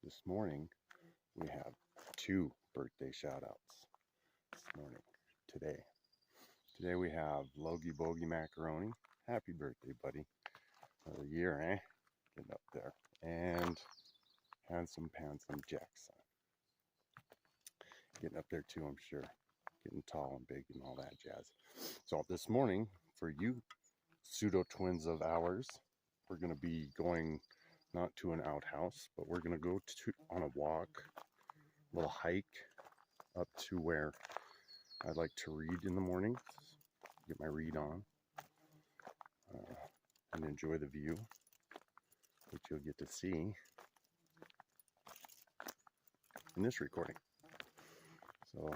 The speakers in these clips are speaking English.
This morning we have 2 birthday shout outs this morning. Today we have Logi Bogi Macaroni. Happy birthday, buddy. Another year, eh? Getting up there. And Pantsome Jackson. Getting up there too, I'm sure. Getting tall and big and all that jazz. So this morning, for you pseudo twins of ours, we're going to be going not to an outhouse, but we're going to go on a walk, a little hike up to where I like to read in the mornings, get my read on, and enjoy the view, which you'll get to see in this recording. So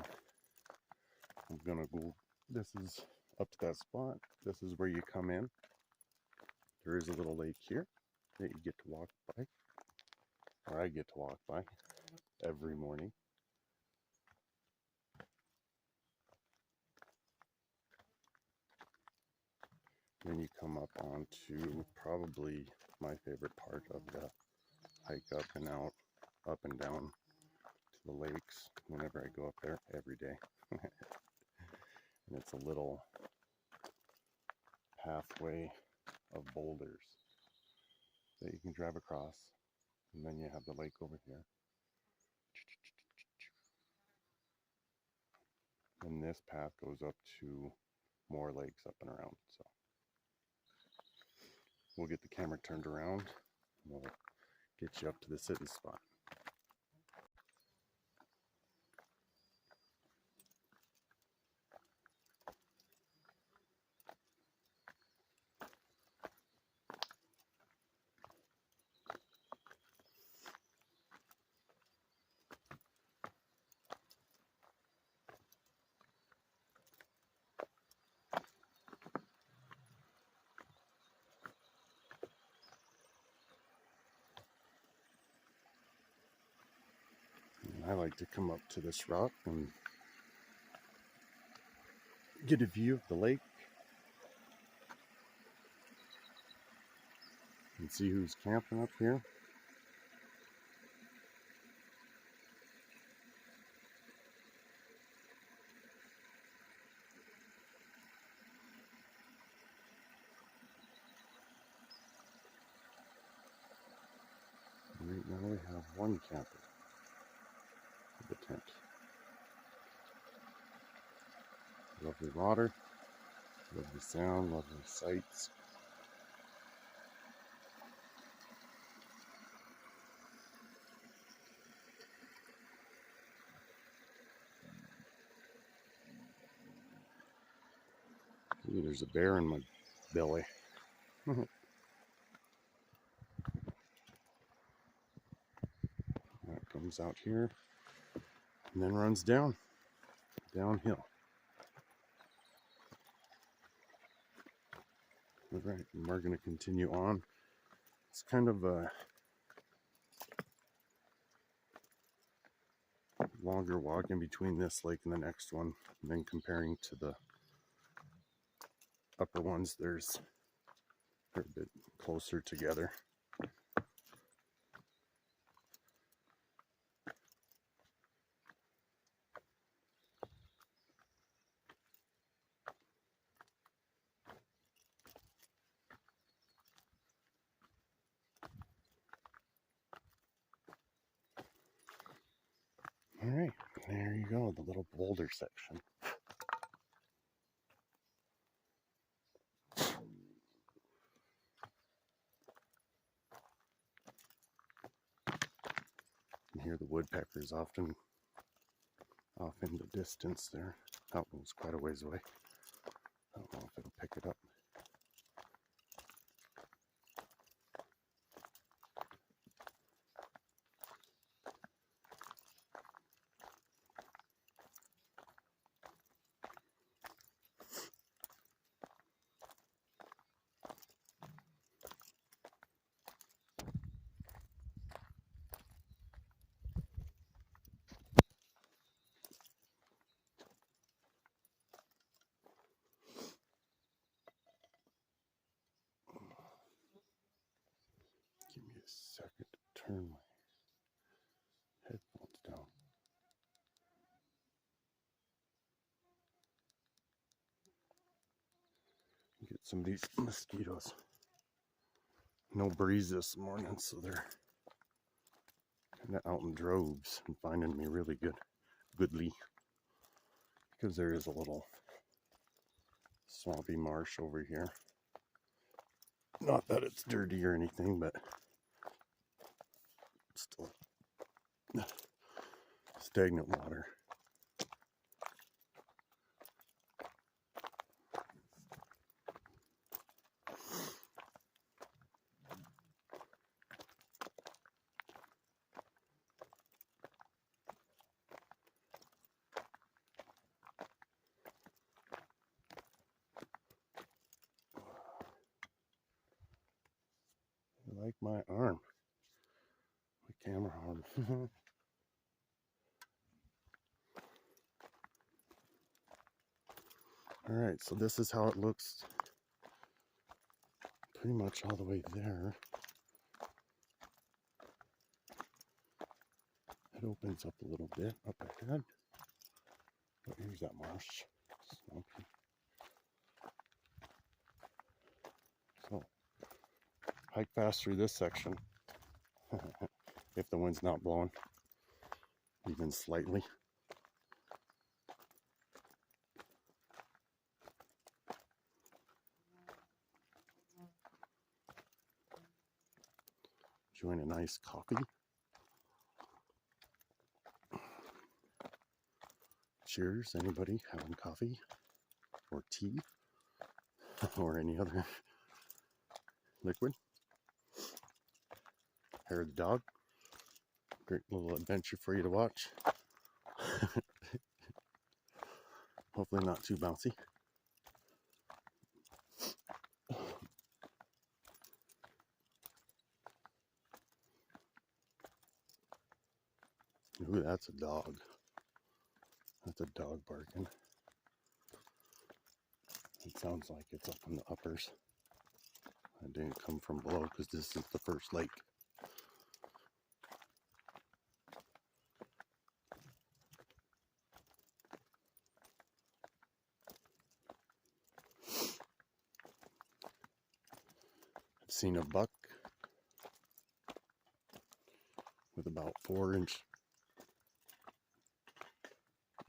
I'm gonna go, this is up to that spot. This is where you come in. There is a little lake here that you get to walk by, or I get to walk by every morning. Then you come up onto probably my favorite part of the hike, up and out, up and down to the lakes whenever I go up there every day. And it's a little pathway of boulders that you can drive across, and then you have the lake over here. And this path goes up to more lakes up and around. So we'll get the camera turned around and we'll get you up to the sitting spot. I like to come up to this rock and get a view of the lake and see who's camping up here. Right now we have one camper with a tent. Lovely water, lovely sound, lovely sights. Ooh, there's a bear in my belly. That comes out here and then runs downhill. All right, and we're going to continue on. It's kind of a longer walk in between this lake and the next one, and then comparing to the upper ones, they're a bit closer together. All right, there you go, the little boulder section. You hear the woodpeckers often off in the distance there. That one's quite a ways away. I don't know if it'll pick it up. Give me a second to turn my some of these mosquitoes. No breeze this morning, so they're kind of out in droves and finding me really goodly, because there is a little swampy marsh over here. Not that it's dirty or anything, but it's still stagnant water. I like my arm, my camera arm. All right, so this is how it looks pretty much all the way there. It opens up a little bit up ahead. But here's that marsh. Swampy. So, hike fast through this section if the wind's not blowing, even slightly. Enjoying a nice coffee. Cheers, anybody having coffee or tea or any other liquid? Hair of the dog. Great little adventure for you to watch. Hopefully not too bouncy. Ooh, that's a dog. That's a dog barking. It sounds like it's up in the uppers. It didn't come from below because this is the first lake. I've seen a buck with about 4-inch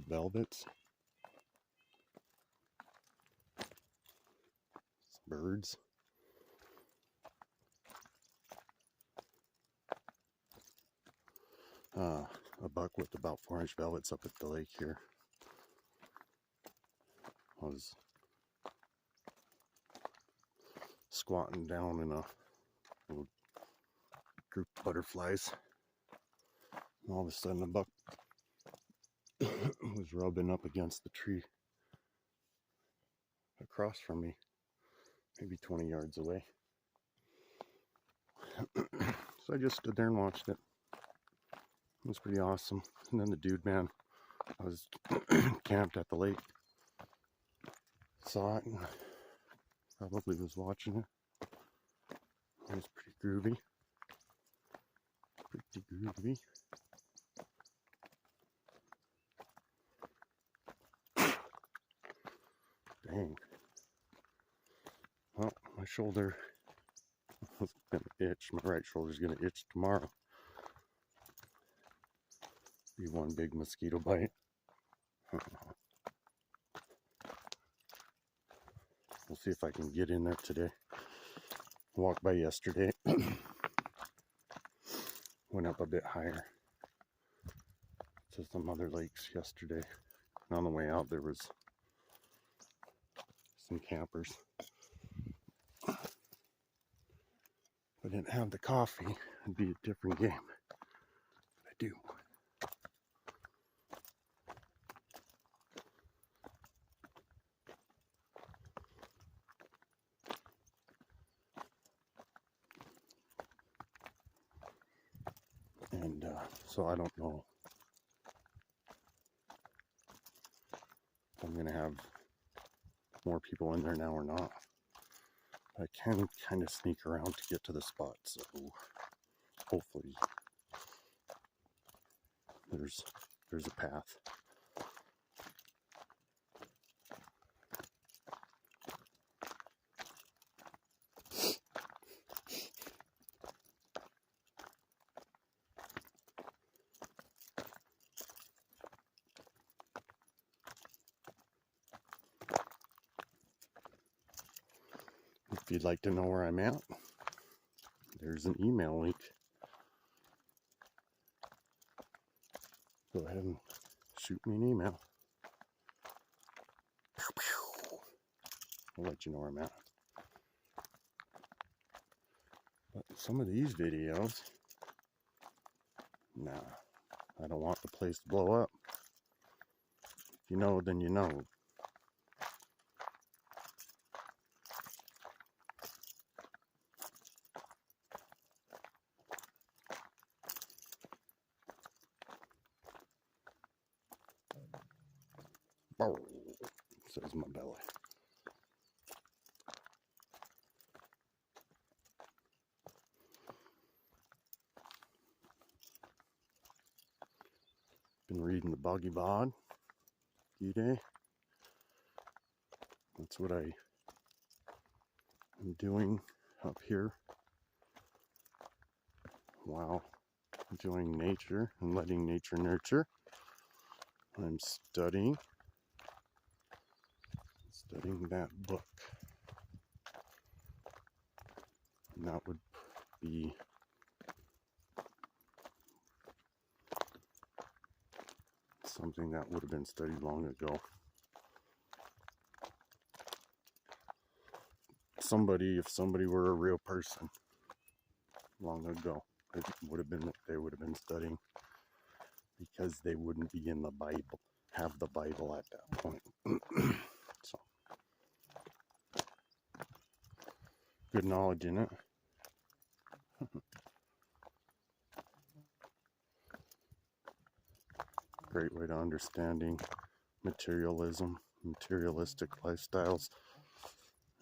velvets. Birds. A buck with about 4-inch velvets up at the lake here. I was squatting down in a little group of butterflies, and all of a sudden a buck was rubbing up against the tree across from me, maybe 20 yards away. So I just stood there and watched it. It was pretty awesome. And then the dude, man, I was camped at the lake, saw it and probably was watching it. It was pretty groovy. Pretty groovy. Dang. Well, my shoulder was gonna itch. My right shoulder's gonna itch tomorrow. Be one big mosquito bite. We'll see if I can get in there today. Walked by yesterday. Went up a bit higher to some other lakes yesterday. And on the way out there was some campers. If I didn't have the coffee, it'd be a different game. But I do. And so I don't know if I'm going to have more people in there now or not. I can kind of sneak around to get to the spot, so hopefully there's a path. you'd like to know where I'm at, there's an email link. Go ahead and shoot me an email. I'll let you know where I'm at. But some of these videos, nah, I don't want the place to blow up. If you know, then you know. Says my belly. Been reading the Bogi Bod day. That's what I am doing up here while enjoying nature and letting nature nurture. I'm studying that book. And that would be something that would have been studied long ago. If somebody were a real person long ago, it would have been what they would have been studying, because they wouldn't be in the Bible, have the Bible at that point. So, good knowledge in it. Great way to understanding materialism, materialistic lifestyles,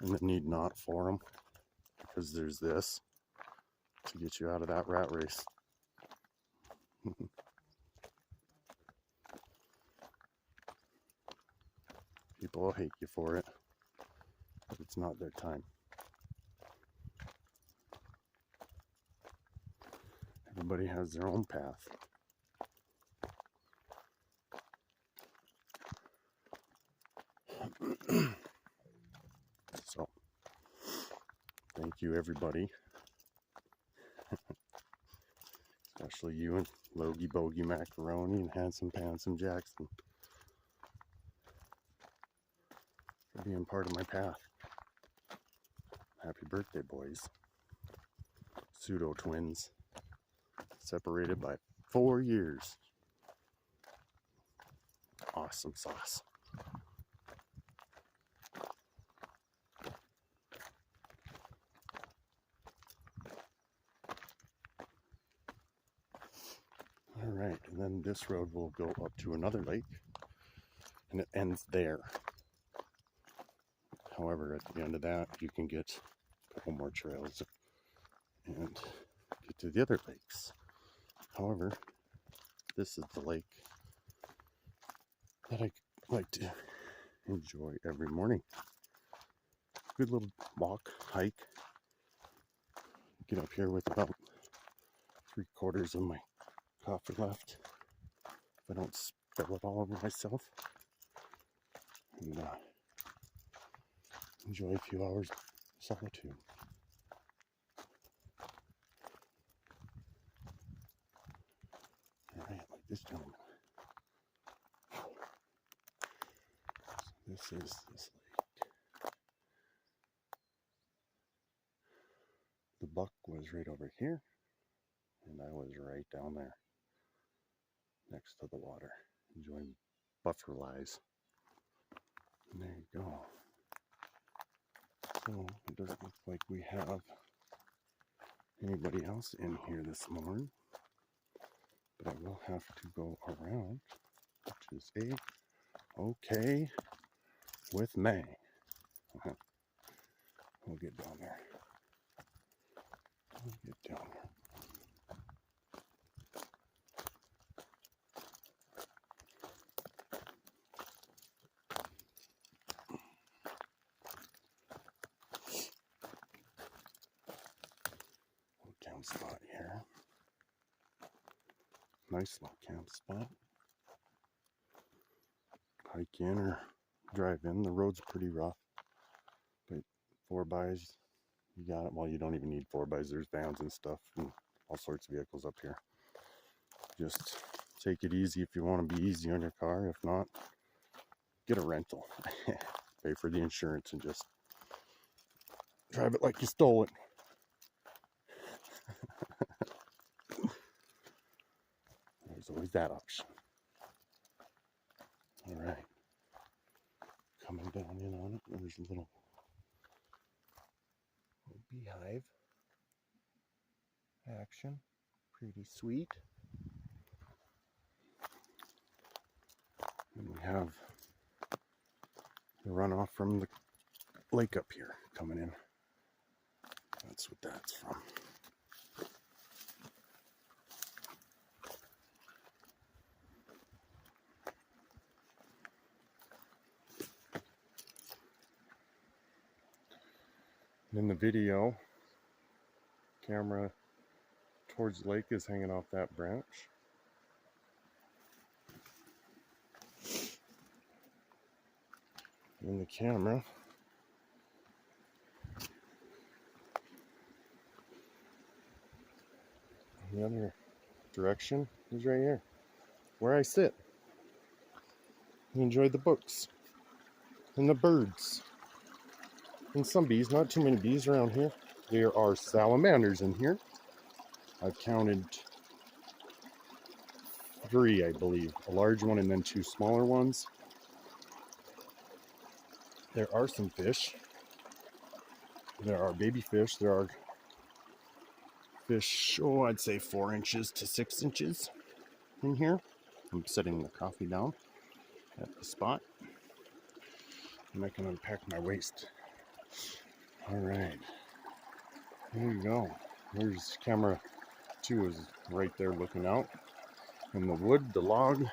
and the need not for them, because there's this to get you out of that rat race. People will hate you for it, but it's not their time. Everybody has their own path. So, thank you everybody, especially you and Logi, Bogi, Macaroni, and Handsome Pantsome Jackson, for being part of my path. Happy birthday, boys. Pseudo twins, separated by 4 years. Awesome sauce. All right, and then this road will go up to another lake, and it ends there. However, at the end of that, you can get a couple more trails and get to the other lakes. However, this is the lake that I like to enjoy every morning. Good little walk, hike. Get up here with about 3/4 of my coffee left, if I don't spill it all over myself, and enjoy a few hours of solitude. All right, like this gentleman. So this is this lake. The buck was right over here, and I was right down there next to the water, enjoying butterflies. And there you go. So it doesn't look like we have anybody else in here this morning, but I will have to go around, which is okay with me. We'll get down there. Camp spot here. Nice little camp spot. Hike in or drive in. The road's pretty rough, but 4x You got it. Well, you don't even need 4x. There's vans and stuff and all sorts of vehicles up here. Just take it easy if you want to be easy on your car. If not, get a rental. Pay for the insurance and just drive it like you stole it. There's always that option. All right. Coming down in on it. There's a little beehive action. Pretty sweet. And we have the runoff from the lake up here coming in. That's what that's from. In the video, camera towards the lake is hanging off that branch. In the camera, the other direction is right here, where I sit and enjoy the books and the birds and some bees. Not too many bees around here. There are salamanders in here. I've counted 3, I believe, a large one and then 2 smaller ones. There are some fish. There are baby fish. There are fish, I'd say 4 inches to 6 inches in here. I'm setting the coffee down at the spot. And I can unpack my waste. All right. There you go. There's camera 2 is right there looking out. And the wood, the log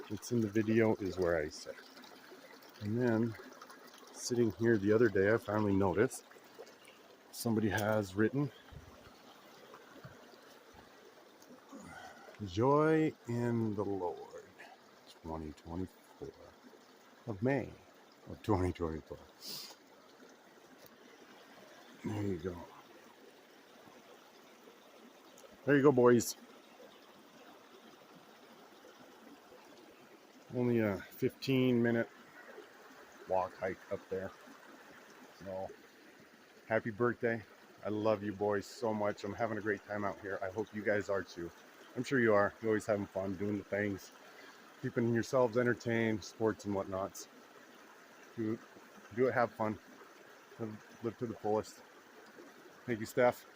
that's in the video is where I sit. And then sitting here the other day, I finally noticed somebody has written Joy in the Lord 2024 of May of 2024. There you go. There you go, boys. Only a 15-minute walk hike up there. So, happy birthday. I love you boys so much. I'm having a great time out here. I hope you guys are too. I'm sure you are. You're always having fun doing the things, keeping yourselves entertained, sports and whatnots. Do it, have fun. Live to the fullest. Thank you, Steph.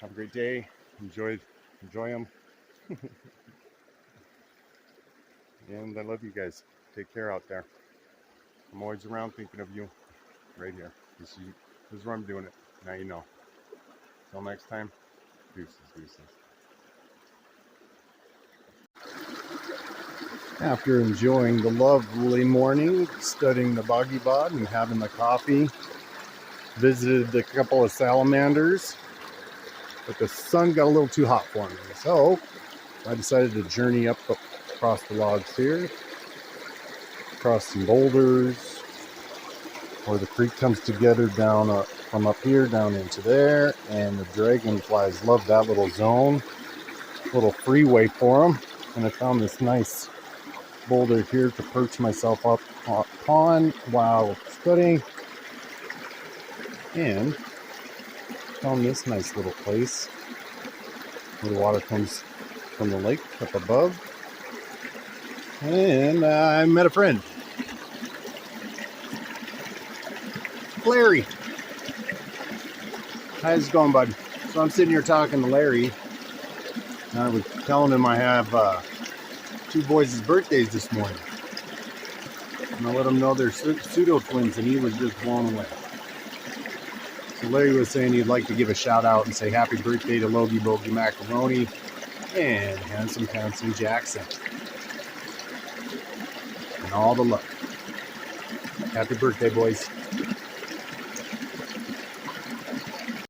Have a great day. Enjoy them. And I love you guys. Take care out there. I'm always around thinking of you. Right here. This is where I'm doing it. Now you know. Till next time. Deuces. After enjoying the lovely morning, studying the Bogi bod and having the coffee, visited a couple of salamanders, but the sun got a little too hot for me. So I decided to journey up across the logs here, across some boulders, where the creek comes together down from up here down into there, and the dragonflies love that little zone, little freeway for them. And I found this nice boulder here to perch myself up on while studying, and found this nice little place where the water comes from the lake up above. And I met a friend, Larry. How's it going, bud? So I'm sitting here talking to Larry, and I was telling him I have 2 boys' birthdays this morning. And I let him know they're pseudo twins, and he was just blown away. So Larry was saying he'd like to give a shout out and say happy birthday to Logi, Bogi, Macaroni, and Handsome Pantsome Jackson. And all the love. Happy birthday, boys.